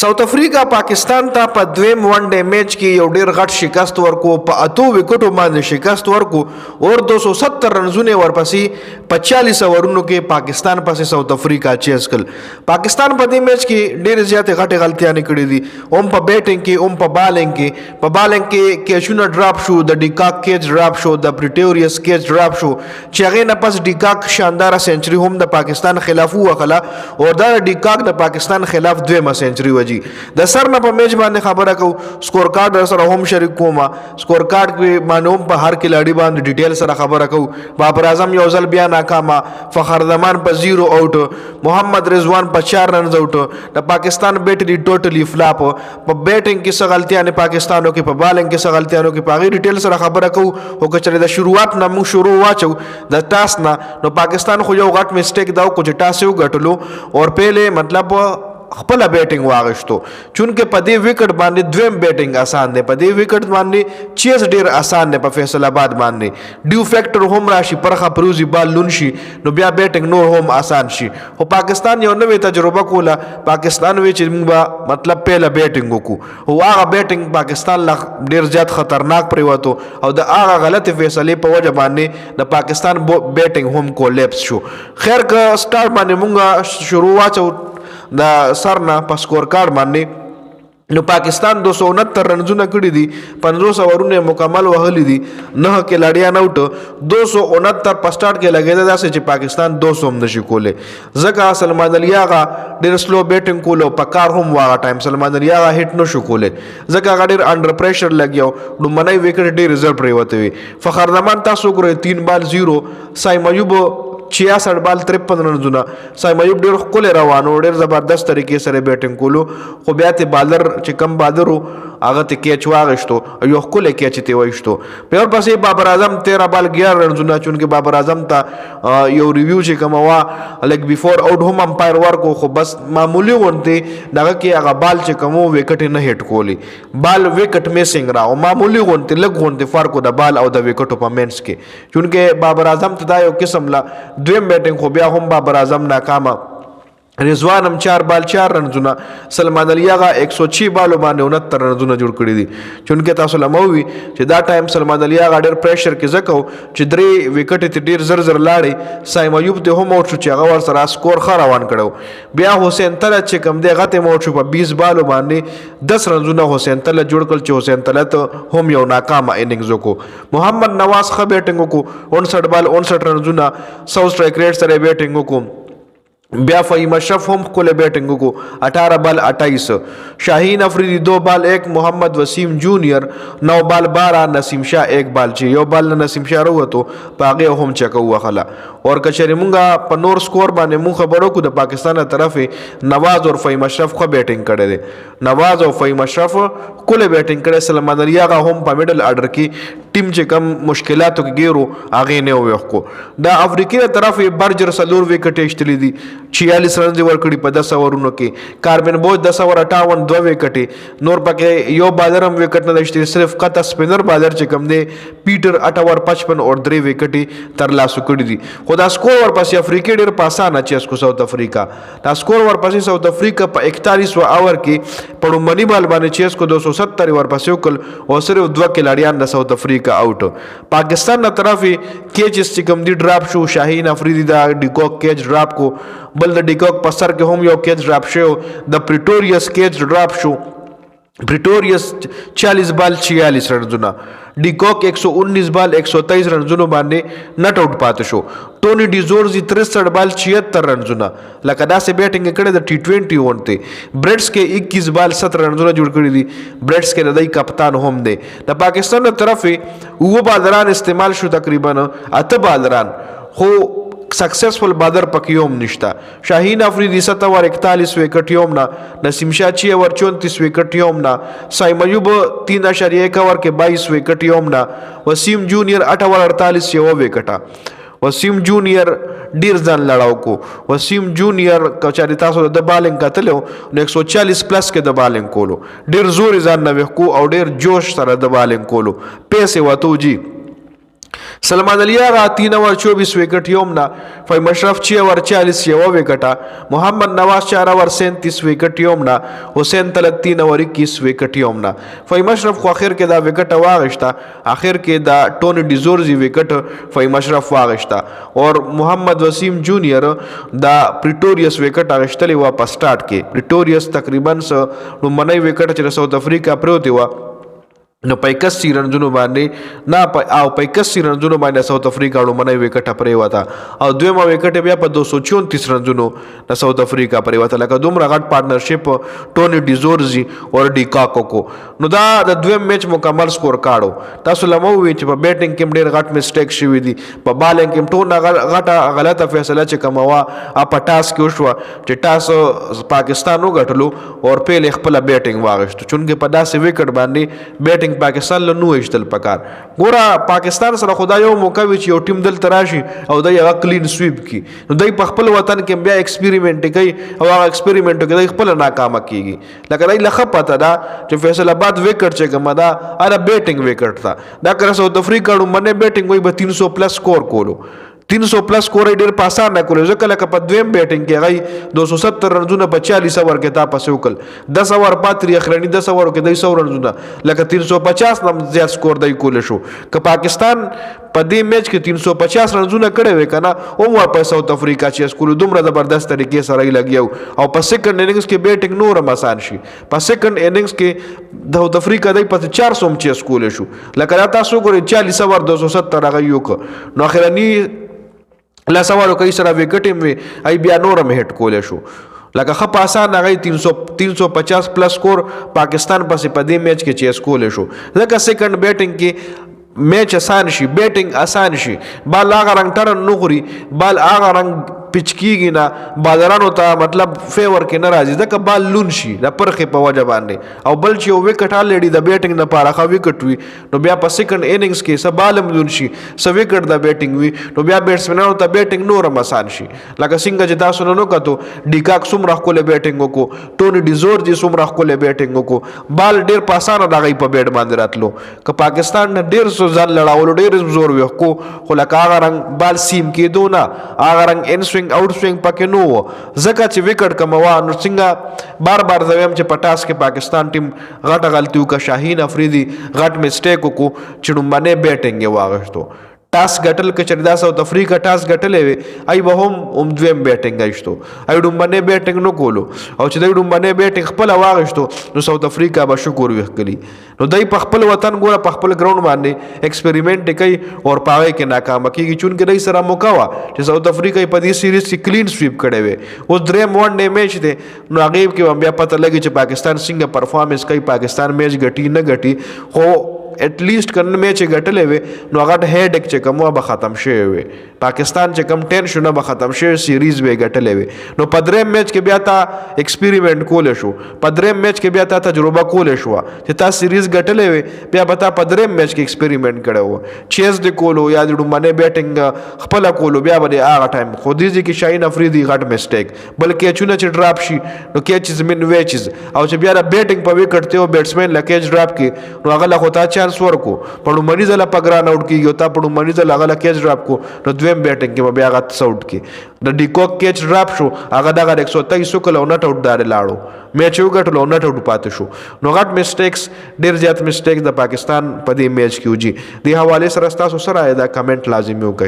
South Africa Pakistan ته په دویم ون ډے میچ کې یو ډیر غټ شکست ورکو په اتو وکټو باندې شکست ورکو اور 270 رنزونه ورپسې په 40 اورونو کې پاکستان پسې ساوث افریقا چیز کړ. پاکستان په دې میچ کې ډیر زیاتې غټې غلطیاں کړې دي، هم په بیټینګ کې هم په بالینګ کې کیچونه ډراپ شو، د ډیکاک کیچ ډراپ شو، د پریټوریس کیچ ډراپ شو چې هغه نه پس ډیکاک شاندار سنچري هم د پاکستان خلاف وکړه او دا ډیکاک د پاکستان خلاف دویمه سنچري وجي. د سر نه په میچ باندې خبره کو، سکور کارت سره هم شریک کوم، سکور کارت کې باندې هم په هر کلاړي باندې ډیټیل سره خبره کو. بابر اعظم یو ځل بیا ناکامه، فخر زمان په 0 آوټ، محمد رضوان په 4 رنز آوټ. د پاکستان بیټری ټوټلی فلاپ، په بیټینګ کې څه غلطیاں پاکستانو کې، په بالینګ کې څه غلطیاں کې، په هغه ډیټیل سره خبره کو. او کچره د شروعات نه مو شروع واچو د ټاس نه، نو پاکستان خو یو غټ میسټیک دا کو چې ټاس یو غټلو اور پهله مطلب خپل بیټینګ واغشتو، چونکه په دې وکټ باندې دویم بیټینګ آسان دی، په دې وکټ باندې چیز ډیر آسان دی، په فیصل آباد باندې ډیو فیکٹر هم راشي، پرخه پروزي بال لون شي، نو بیا بیټینګ نور هم آسان شي. خو پاکستان یو نوې تجربه کوله، پاکستان وی چې موږ مطلب پهله بیټینګ وکړو او هغه بیټینګ پاکستان لا ډیر زیات خطرناک پریوتو او د هغه غلط فیصله په وجه باندې د پاکستان بیټینګ هم کولیپس شو. خیر که سٹارټ باندې موږ شروع واچو د سر نه په سکور کارت باندې، نو پاکستان 269 رنزونه کړي دي، 500 اورونه مکمل وهلي دي، 9 کلاړیان اوټ، 269 په سٹارټ کې لګیدا داسې چې پاکستان 200 هم نشي کوله. ځکه سلمان علي آغا ډیر سلو بیټینګ کولو، په کار هم واغه ټایم سلمان علي آغا هټ نشو کوله، ځکه هغه ډیر انډر پریشر لګیو، نو منای وکټ ډیر رزلټ پریوته وي. فخر زمان تاسو ګورئ 3 بال 0، سایم ایوب 66 بال 53 رنزونه. سایم ایوب ډیر خپل روانو، ډیر زبردست طریقې سره بیټینګ کولو، خو بیا ته بالر چې کم بالرو هغه ته کیچ واغشتو، یو خپل کیچ ته وایشتو. په اور پسې بابر اعظم 13 بال 11 رنزونه، چونکه بابر اعظم ته یو ریویو چې کوم وا لګ بیفور آوټ هم امپایر ورکو، خو بس معمولی ونته دغه کې هغه بال چې کوم وکټ نه هټ کولی، بال وکټ میسنګ را او معمولی ونته لګ ونته فرق د بال او د وکټو په مینس کې، چونکه بابر اعظم ته دا یو قسم لا دویم بیٹنگ خو بیا هم بابر اعظم ناکامه. رضوان هم 4 بال 4 رنزونه، سلمان علي آغا 106 بالو باندې 69 رنزونه جوړ کړی دي. چونکه تاسو لموي چې دا ټایم سلمان علي آغا ډېر پریشر کې زکو چې درې وکټ ته ډېر زر زر لاړې، سایم ایوب ته هم اوټ شو چې هغه ور سره سکور ښه روان کړو. بیا حسین طلعت چې کم دی غته موټ شو په 20 بالو باندې 10 رنزونه حسین طلعت جوړ کړ، چې حسین طلعت هم یو ناکامه اننګز وکړو. محمد نواز ښه بیټینګ وکړو، 59 بال 59 رنزونه، 100 سټرایک ریټ سره بیټینګ وکړو. بیا فهیم اشرف هم کله بیٹنگ کو 18 بال 28، شاہین افریدی 2 بال 1، محمد وسیم جونیئر 9 بال 12، نسیم شاہ 1 بال 6، یو بال نسیم شاہ وروته پاغه هم چکو وخلا. اور کچری مونږه په نور سکور باندې مون خبرو کو د پاکستان طرفه نواز اور فهیم اشرف خو بیٹنگ کړي دي، نواز او فهیم اشرف کله بیٹنگ کړي. سلمان علي آغا هم په میډل آرډر کې ټیم چې کم مشکلاتو کې ګیرو اغه نه وښکو. د افریقي طرفه برجر سلور وکټ اشتلی دي، 46 رنز ورکړي په 10 اورونو کې. کاربن بوج 10/58 2 وکټي، نور پکې یو بالر هم وکټ نه دشتي، صرف قطع سپینر بالر چې کم دی پیټر 8/55 اور 3 وکټي تر لاسو کړي دي. خدا سکور ورپسې افریقي ډیر پاسانه چې اسکو ساوث افریقا دا سکور ورپسې ساوث افریقا په 41 اور کې په منی بال باندې چې اسکو 270 ورپسې وکړ او صرف 2 کلاړیان د ساوث افریقا آوټ. پاکستان نه طرفي کیچ چې کم دی ډراپ شو، شاهین افریدی دا ډیکوک کیچ ډراپ کو، بل د ډیکوک په سر کې هم یو کیچ ډراپ شو، د پریټوریس کیچ ډراپ شو، پریټوریس 40 بال 46 رنزونه، ډیکوک 119 بال 123 رنزونو باندې نټ آوټ پاتې شو. ټونی ډیزورزي 63 بال 76 رنزونه، لکه داسې بیټینګ کړي د T20 ونته. بریټس کې 21 بال 17 رنزونه جوړ کړي دي، بریټس کې د دای کپتان هم دی. د پاکستان طرفه وو بالران استعمال شو، تقریبا 8 بالران، خو سکسسفل بادر پکیوم نشتا. شاہین افریدی 7/41 وکټ یومنا، نسیم شاہ 6/34 وکټ یومنا، سایم ایوب 3.1 کې 22 وکټ یومنا، وسیم جونیئر 8/48 یو وکټا. وسیم جونیئر ډیر ځان لړاو کو. وسیم جونیئر کچاري تاسو د بالینګ کتلو نو 140 پلس کې د بالینګ کولو، ډیر زور ځان نه وکړو او ډیر جوش سره د بالینګ کولو، پیسې واتو جی. सलमान अली आगा 3 ओवर 24 विकेट योमना, फहीम अशरफ 6 ओवर 40 1 विकेटा, मोहम्मद नवाज 4 ओवर 37 विकेट योमना, हुसैन तलत 3 ओवर 21 विकेट योमना। फहीम अशरफ को आखिर के दा विकेट वागश्ता, आखिर के दा टोनी डिजोर्जी विकेट फहीम अशरफ वागश्ता और मोहम्मद वसीम जूनियर दा प्रिटोरियस विकेट आगश्तली वापस स्टार्ट के। प्रिटोरियस तकरीबन नुमनई विकेट च साउथ अफ्रीका प्रयोति हुआ न 81 रनजों बांधे ना आओ 81 रनजों बांधे साउथ अफ्रीका मन विकेट परे हुआ था और द्वेमा विकेट ब्या 234 रनजों न साउथ अफ्रीका परे हुआ था लगा दुमरा घाट पार्टनरशिप टोनी डिजोर्जी और डी काको को नुदा द द्वेम मैच मुकम्मल स्कोर कार्डो तासु लमो विच बैटिंग किम डेर घाट मिस्टेक शिवी दी बॉलिंग किम टोना घाटा गलत फैसला च कमवा आप टास के उशवा च टास पाकिस्तान गठलो और पहले खपला बैटिंग वागश चुन के पदा से विकेट बांधे बैटिंग पाकिस्तान लो नु इश्तल पकार गोरा पाकिस्तान सर खुदा यो मौका विच यो टीम दल तराशी और दई क्लीन स्वीप की दई पखपल वतन के ब्या एक्सपेरिमेंट कई और एक्सपेरिमेंट के दई खपल नाकाम कीगी लगा दई लख पता दा जो फैसलाबाद विकेट चे गमदा अरे बैटिंग विकेट था दा कर साउथ अफ्रीका मने बैटिंग वही 300 प्लस स्कोर कोलो 300 प्लस स्कोर डेर पासा ना कोले जकल का पद्वेम बैटिंग के गई 270 रन 40 ओवर के ताप से उकल 10 ओवर पात्री अखरनी 10 ओवर के 200 रन लका 350 नम ज्यादा स्कोर दई कोले शो का पाकिस्तान पदे मैच के 350 रन कड़े हुए कना ओ वापस साउथ अफ्रीका चे स्कूल दुमरा जबरदस्त तरीके से रही लगी और पर सेकंड इनिंग्स के बैटिंग नो रमसान शी पर सेकंड इनिंग्स के साउथ अफ्रीका दई पर 400 चे स्कूल शो लका राता सो को 40 ओवर 270 गयो को नो अखरनी ला सवाल कई सारा विकेट में आई बिया नोर में हेट कोले शो लगा खप आसान आ गई 350 प्लस स्कोर पाकिस्तान पास पदे मैच के चेस कोले शो लगा सेकंड बैटिंग की मैच आसान शी बैटिंग आसान शी बाल आगा रंग टर्न नुकरी बाल आगा रंग पिचकी ना बाजारान होता मतलब फेवर के नाराजी दा बाल लुनशी दा परखे पवा जबाने और बल्कि वो विकेट ऑलरेडी द बैटिंग न पारा खा विकेट हुई नो ब्या पर सेकंड इनिंग्स के सब बाल लुनशी सब विकेट द बैटिंग हुई नो ब्या बैट्समैन होता बैटिंग नो रमसान शी लगा सिंगा जिता सुनो का तो डिकाक सुम रख को ले बैटिंग को टोनी डिजोर जी सुम रख को ले बैटिंग को बाल डेर पासान दा गई पर बैट बांध रात लो का पाकिस्तान ने डेर सो जान लड़ाओ डेर जोर वे को लगा आगा रंग बाल सीम के दो ना आगा रंग इन स्विंग आउट स्विंग पके नो जका चे विकेट कमवा नरसिंगा बार बार जवेम चे पटास के पाकिस्तान टीम घाटा गलतियों का शाहीन अफरीदी घाट मिस्टेक को चिड़ुम्बाने बैटिंग वागस तो टास गटल के चरिदा साउथ अफ्रीका टास गटले वे आई बहुम द्वेम बैटिंग आइस्तो आई डुम्बाने बैटिंग नो कोलो और चदई डुम्बाने बैटिंग खपल वागस्तो नो साउथ अफ्रीका बा शुक्र वेखली नो दई पखपल वतन गोरा पखपल ग्राउंड माने एक्सपेरिमेंट कई और पावे के नाकाम की चुन के दई सरा मौकावा जे साउथ अफ्रीका पदी सीरीज की क्लीन स्वीप करे वे उस ड्रेम वनडे मैच थे नो आगे के बम्बिया पता लगी चे पाकिस्तान सिंह परफॉर्मेंस कई पाकिस्तान मैच गटी न गटी हो एटलीस्ट कन्न मैच गटले वे नो अगट हेड एक चकम व खत्म शे वे पाकिस्तान चकम टेंशन ब खत्म शे सीरीज वे गटले वे नो पद्रेम मैच के ब्याता एक्सपेरिमेंट कोले शो पद्रेम मैच के ब्याता तजुर्बा कोले शो ता सीरीज गटले वे ब्या बता पद्रेम मैच के एक्सपेरिमेंट करे हो चेस दे कोलो या जुडू मने बैटिंग खपला कोलो ब्या बदे आ टाइम खुदी जी की शाहीन अफरीदी घट मिस्टेक बल्कि चुना च ड्रॉप शी नो कैचेस मिन वेचेस और जब ब्या बैटिंग पर विकेट थे बैट्समैन ला कैच ड्रॉप की नो अगला होता चांस वर को पड़ू मनीजला पगरान आउट की होता पड़ू मनीजला अगला कैच ड्रॉप को नो द्वेम बैटिंग के मबे आगा आउट की द डिकॉक कैच ड्रॉप शो आगा दागा 123 को नॉट आउट दारे लाड़ो मैच उगट लो नॉट आउट पाते शो नो गट मिस्टेक्स देर ज्यादा मिस्टेक्स द पाकिस्तान पदी मैच की जी दी हवाले से रास्ता सो सर आए दा कमेंट लाजिमी हो गए।